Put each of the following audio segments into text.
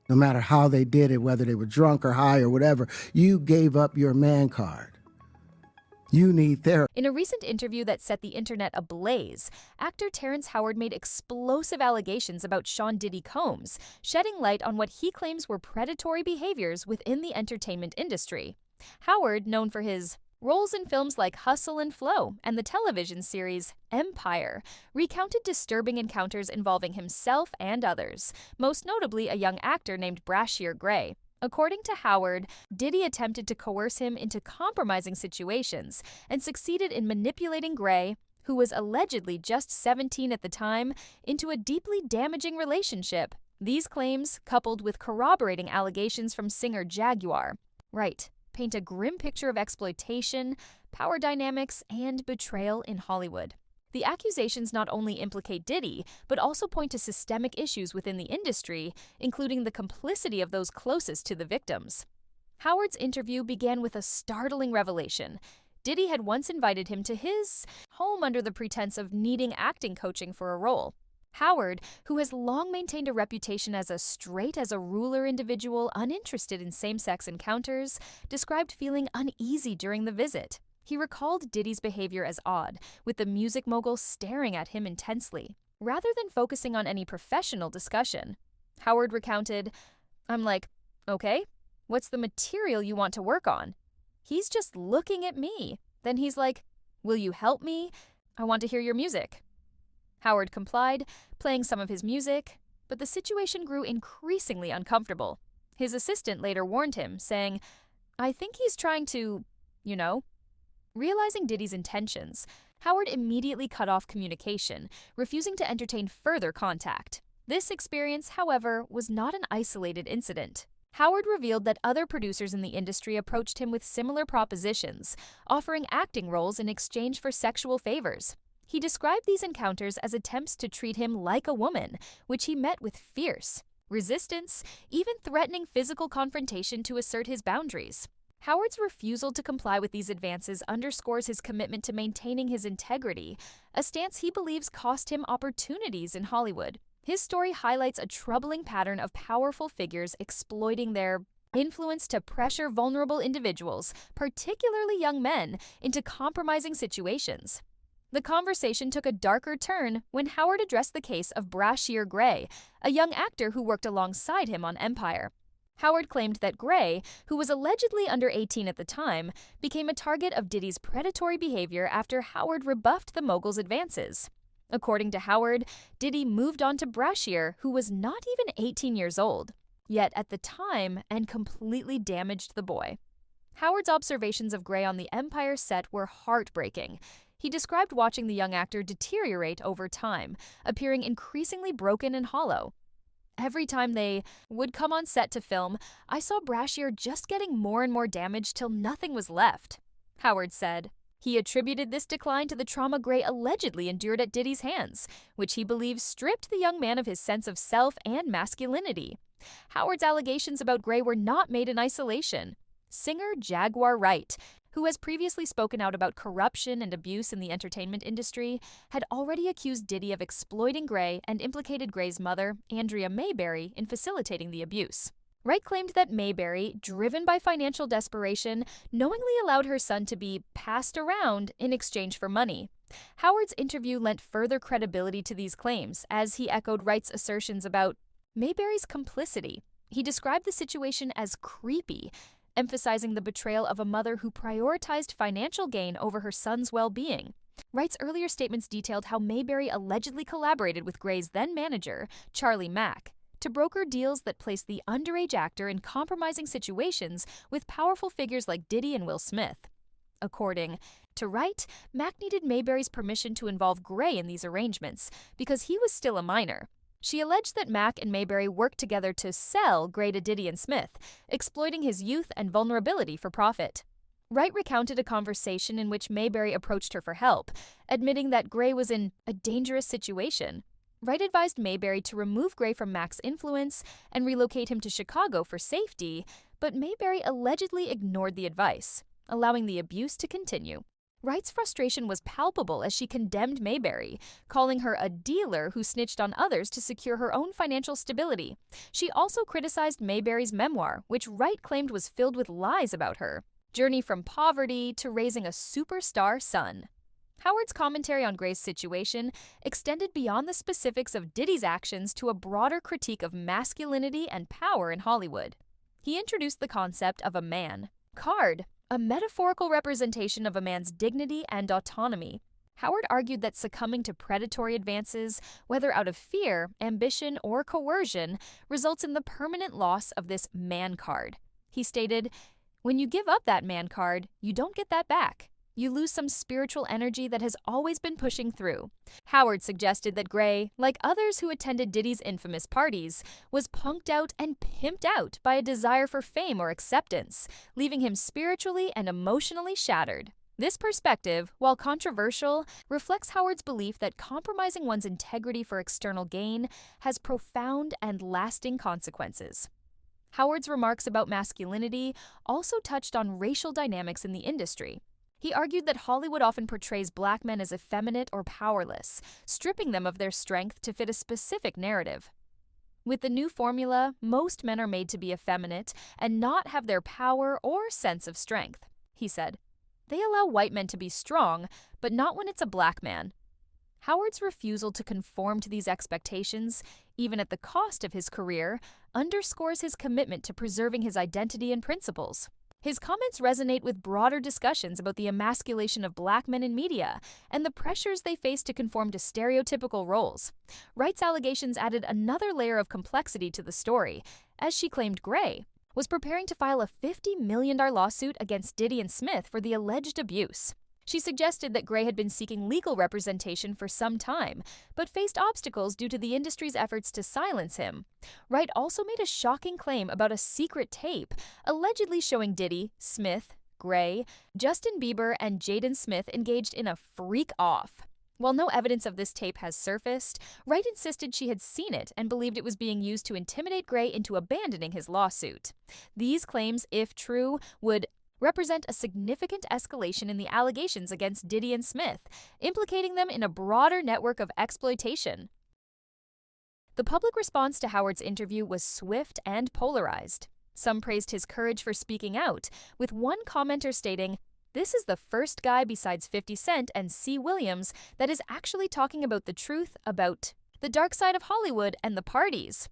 No matter how they did it, whether they were drunk or high or whatever, you gave up your man card. You need therapy. In a recent interview that set the internet ablaze, actor Terrence Howard made explosive allegations about Sean Diddy Combs, shedding light on what he claims were predatory behaviors within the entertainment industry. Howard, known for his roles in films like Hustle and Flow and the television series Empire, recounted disturbing encounters involving himself and others, most notably a young actor named Bryshere Gray. According to Howard, Diddy attempted to coerce him into compromising situations and succeeded in manipulating Gray, who was allegedly just 17 at the time, into a deeply damaging relationship. These claims, coupled with corroborating allegations from singer Jaguar, paint a grim picture of exploitation, power dynamics, and betrayal in Hollywood. The accusations not only implicate Diddy, but also point to systemic issues within the industry, including the complicity of those closest to the victims. Howard's interview began with a startling revelation. Diddy had once invited him to his home under the pretense of needing acting coaching for a role. Howard, who has long maintained a reputation as a straight-as-a-ruler individual uninterested in same-sex encounters, described feeling uneasy during the visit. He recalled Diddy's behavior as odd, with the music mogul staring at him intensely. Rather than focusing on any professional discussion, Howard recounted, "I'm like, okay, what's the material you want to work on? He's just looking at me. Then he's like, will you help me? I want to hear your music." Howard complied, playing some of his music, but the situation grew increasingly uncomfortable. His assistant later warned him, saying, "I think he's trying to, you know." Realizing Diddy's intentions, Howard immediately cut off communication, refusing to entertain further contact. This experience, however, was not an isolated incident. Howard revealed that other producers in the industry approached him with similar propositions, offering acting roles in exchange for sexual favors. He described these encounters as attempts to treat him like a woman, which he met with fierce resistance, even threatening physical confrontation to assert his boundaries. Howard's refusal to comply with these advances underscores his commitment to maintaining his integrity, a stance he believes cost him opportunities in Hollywood. His story highlights a troubling pattern of powerful figures exploiting their influence to pressure vulnerable individuals, particularly young men, into compromising situations. The conversation took a darker turn when Howard addressed the case of Bryshere Gray, a young actor who worked alongside him on Empire. Howard claimed that Gray, who was allegedly under 18 at the time, became a target of Diddy's predatory behavior after Howard rebuffed the mogul's advances. According to Howard, Diddy moved on to Bryshere, who was not even 18 years old, yet at the time, and completely damaged the boy. Howard's observations of Gray on the Empire set were heartbreaking. He described watching the young actor deteriorate over time, appearing increasingly broken and hollow. Every time they would come on set to film, I saw Bryshere just getting more and more damaged till nothing was left, Howard said. He attributed this decline to the trauma Gray allegedly endured at Diddy's hands, which he believes stripped the young man of his sense of self and masculinity. Howard's allegations about Gray were not made in isolation. Singer Jaguar Wright, who has previously spoken out about corruption and abuse in the entertainment industry, had already accused Diddy of exploiting Gray and implicated Gray's mother, Andrea Mayberry, in facilitating the abuse. Wright claimed that Mayberry, driven by financial desperation, knowingly allowed her son to be passed around in exchange for money. Howard's interview lent further credibility to these claims, as he echoed Wright's assertions about Mayberry's complicity. He described the situation as creepy, emphasizing the betrayal of a mother who prioritized financial gain over her son's well-being. Wright's earlier statements detailed how Mayberry allegedly collaborated with Gray's then-manager, Charlie Mack, to broker deals that placed the underage actor in compromising situations with powerful figures like Diddy and Will Smith. According to Wright, Mack needed Mayberry's permission to involve Gray in these arrangements because he was still a minor. She alleged that Mack and Mayberry worked together to sell Gray to Diddy and Smith, exploiting his youth and vulnerability for profit. Wright recounted a conversation in which Mayberry approached her for help, admitting that Gray was in a dangerous situation. Wright advised Mayberry to remove Gray from Mack's influence and relocate him to Chicago for safety, but Mayberry allegedly ignored the advice, allowing the abuse to continue. Wright's frustration was palpable as she condemned Mayberry, calling her a dealer who snitched on others to secure her own financial stability. She also criticized Mayberry's memoir, which Wright claimed was filled with lies about her journey from poverty to raising a superstar son. Howard's commentary on Gray's situation extended beyond the specifics of Diddy's actions to a broader critique of masculinity and power in Hollywood. He introduced the concept of a man card, a metaphorical representation of a man's dignity and autonomy. Howard argued that succumbing to predatory advances, whether out of fear, ambition, or coercion, results in the permanent loss of this man card. He stated, "When you give up that man card, you don't get that back. You lose some spiritual energy that has always been pushing through." Howard suggested that Gray, like others who attended Diddy's infamous parties, was punked out and pimped out by a desire for fame or acceptance, leaving him spiritually and emotionally shattered. This perspective, while controversial, reflects Howard's belief that compromising one's integrity for external gain has profound and lasting consequences. Howard's remarks about masculinity also touched on racial dynamics in the industry. He argued that Hollywood often portrays black men as effeminate or powerless, stripping them of their strength to fit a specific narrative. With the new formula, most men are made to be effeminate and not have their power or sense of strength, he said. They allow white men to be strong, but not when it's a black man. Howard's refusal to conform to these expectations, even at the cost of his career, underscores his commitment to preserving his identity and principles. His comments resonate with broader discussions about the emasculation of black men in media and the pressures they face to conform to stereotypical roles. Wright's allegations added another layer of complexity to the story, as she claimed Gray was preparing to file a $50 million lawsuit against Diddy and Smith for the alleged abuse. She suggested that Gray had been seeking legal representation for some time, but faced obstacles due to the industry's efforts to silence him. Wright also made a shocking claim about a secret tape, allegedly showing Diddy, Smith, Gray, Justin Bieber, and Jaden Smith engaged in a freak-off. While no evidence of this tape has surfaced, Wright insisted she had seen it and believed it was being used to intimidate Gray into abandoning his lawsuit. These claims, if true, would represent a significant escalation in the allegations against Diddy and Smith, implicating them in a broader network of exploitation. The public response to Howard's interview was swift and polarized. Some praised his courage for speaking out, with one commenter stating, "This is the first guy besides 50 Cent and C. Williams that is actually talking about the truth about the dark side of Hollywood and the parties."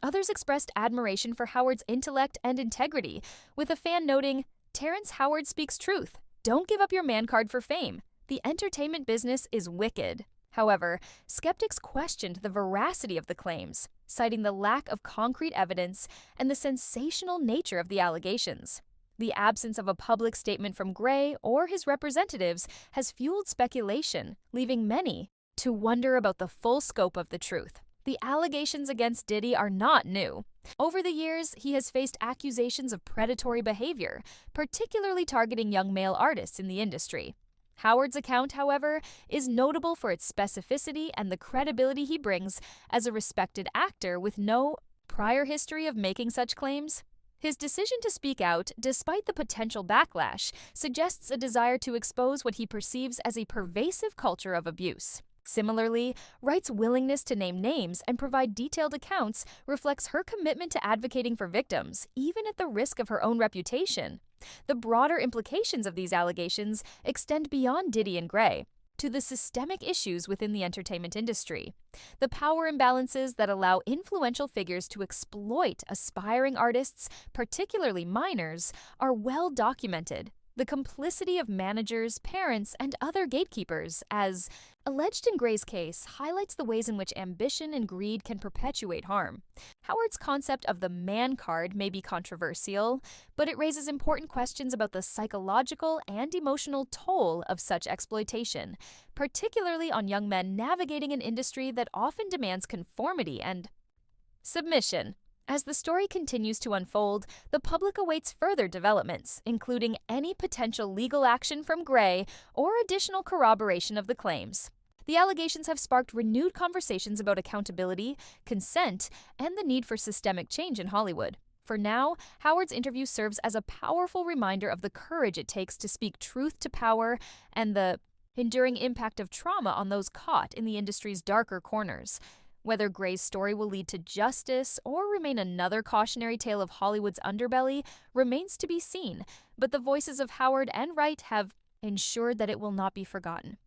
Others expressed admiration for Howard's intellect and integrity, with a fan noting, "Terrence Howard speaks truth. Don't give up your man card for fame. The entertainment business is wicked." However, skeptics questioned the veracity of the claims, citing the lack of concrete evidence and the sensational nature of the allegations. The absence of a public statement from Gray or his representatives has fueled speculation, leaving many to wonder about the full scope of the truth. The allegations against Diddy are not new. Over the years, he has faced accusations of predatory behavior, particularly targeting young male artists in the industry. Howard's account, however, is notable for its specificity and the credibility he brings as a respected actor with no prior history of making such claims. His decision to speak out, despite the potential backlash, suggests a desire to expose what he perceives as a pervasive culture of abuse. Similarly, Wright's willingness to name names and provide detailed accounts reflects her commitment to advocating for victims, even at the risk of her own reputation. The broader implications of these allegations extend beyond Diddy and Gray to the systemic issues within the entertainment industry. The power imbalances that allow influential figures to exploit aspiring artists, particularly minors, are well documented. The complicity of managers, parents, and other gatekeepers, as alleged in Gray's case, highlights the ways in which ambition and greed can perpetuate harm. Howard's concept of the man card may be controversial, but it raises important questions about the psychological and emotional toll of such exploitation, particularly on young men navigating an industry that often demands conformity and submission. As the story continues to unfold, the public awaits further developments, including any potential legal action from Gray or additional corroboration of the claims. The allegations have sparked renewed conversations about accountability, consent, and the need for systemic change in Hollywood. For now, Howard's interview serves as a powerful reminder of the courage it takes to speak truth to power and the enduring impact of trauma on those caught in the industry's darker corners. Whether Gray's story will lead to justice or remain another cautionary tale of Hollywood's underbelly remains to be seen, but the voices of Howard and Wright have ensured that it will not be forgotten.